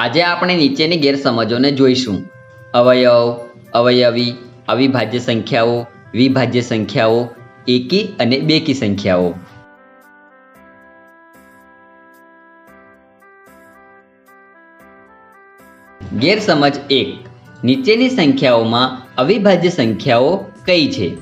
આજે આપણે નીચેની ગેરસમજોને જોઈશું. અવયવ, અવયવી, અવિભાજ્ય સંખ્યાઓ, વિભાજ્ય સંખ્યાઓ, એકી અને બેકી સંખ્યાઓ. ગેરસમજ 1. નીચેની સંખ્યાઓમાં અવિભાજ્ય સંખ્યાઓ કઈ છે?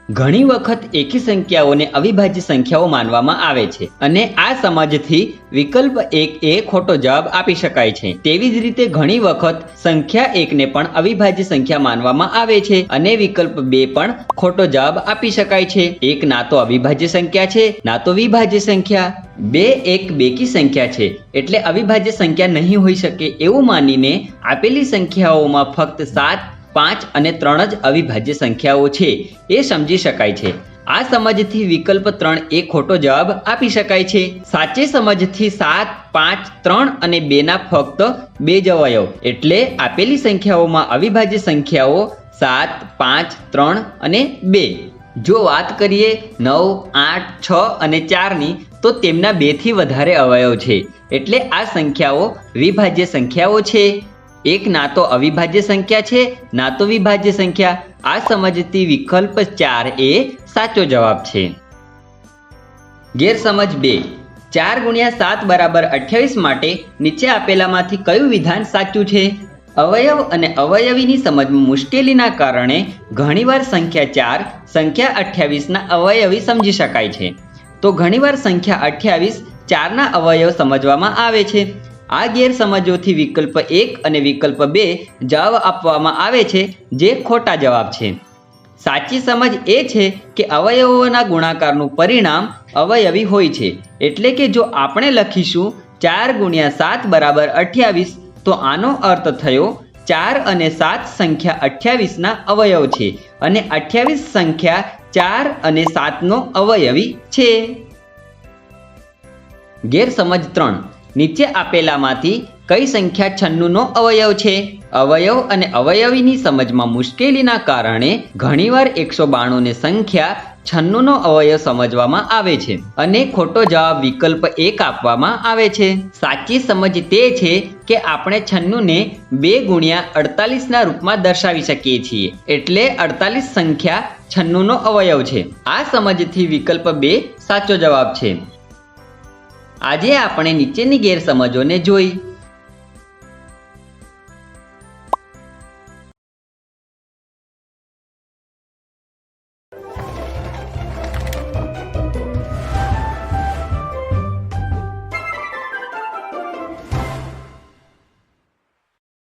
ઘણી વખત એકી સંખ્યાઓને અવિભાજ્ય સંખ્યાઓ માનવામાં આવે છે અને આ સમજથી વિકલ્પ 1 એ ખોટો જવાબ આપી શકાય છે. તેવી જ રીતે ઘણી વખત સંખ્યા 1 ને પણ અવિભાજ્ય સંખ્યા માનવામાં આવે છે અને વિકલ્પ 2 પણ ખોટો જવાબ આપી શકાય છે. 1 ના તો અવિભાજ્ય સંખ્યા છે ના તો વિભાજ્ય સંખ્યા. 2 એક બેકી સંખ્યા છે એટલે અવિભાજ્ય સંખ્યા નહીં હોઈ શકે એવું માનીને આપેલી સંખ્યાઓમાં ફક્ત 7, 5 અને 3 જ અવિભાજ્ય સંખ્યાઓ છે એ સમજી શકાય છે. આ સમજથી વિકલ્પ 3 એ ખોટો જવાબ આપી શકાય છે. સાચી સમજથી 7, 5, 3 અને 2 ના ફક્ત 2 જ અવયવ એટલે આપેલી સંખ્યાઓમાં અવિભાજ્ય સંખ્યાઓ 7, 5, 3 અને 2. જો વાત કરીએ 9, 8, 6 અને 4 ની તો તેમના 2 થી વધારે અવયવ છે એટલે આ સંખ્યાઓ વિભાજ્ય સંખ્યાઓ છે. 1 ના તો અવિભાજ્ય સંખ્યા છે ના તો વિભાજ્ય સંખ્યા. આ સમજથી વિકલ્પ 4 એ સાચો જવાબ છે. ગેરસમજ 2. 4 × 7 = 28 માટે નીચે આપેલામાંથી કયું વિધાન સાચું છે? અવયવ અને અવયવીની સમજમાં મુશ્કેલીના કારણે ઘણીવાર સંખ્યા 4 સંખ્યા 28 ના અવયવી સમજી શકાય છે તો ઘણીવાર સંખ્યા 28 4 ના અવયવ સમજવામાં આવે છે. આ ગેરસમજોથી વિકલ્પ 1 અને વિકલ્પ 2 જવાબ આપવામાં આવે છે જે ખોટા જવાબ છે. સાચી સમજ એ છે કે અવયવોના ગુણાકારનું પરિણામ અવયવી હોય છે એટલે કે જો આપણે લખીશું 4 × 7 = 28 તો આનો અર્થ થયો 4 અને 7 સંખ્યા 28 ના અવયવ છે અને 28 સંખ્યા 4 અને 7 નો અવયવી છે. ગેરસમજ 3. નીચે આપેલામાંથી કઈ સંખ્યા 96 નો અવયવ છે? અવયવ અને અવયવીની સમજમાં મુશ્કેલીના કારણે ઘણીવાર 192 ને સંખ્યા 96 નો અવયવ સમજવામાં આવે છે અને ખોટો જવાબ વિકલ્પ 1 આપવામાં આવે છે. સાચી સમજ તે છે કે આપણે 96 ને 2 × 48 ના રૂપમાં દર્શાવી શકીએ છીએ એટલે 48 સંખ્યા 96 નો અવયવ છે. આ સમજથી વિકલ્પ 2 સાચો જવાબ છે. આજે આપણે નીચેની ગેરસમજોને જોઈ.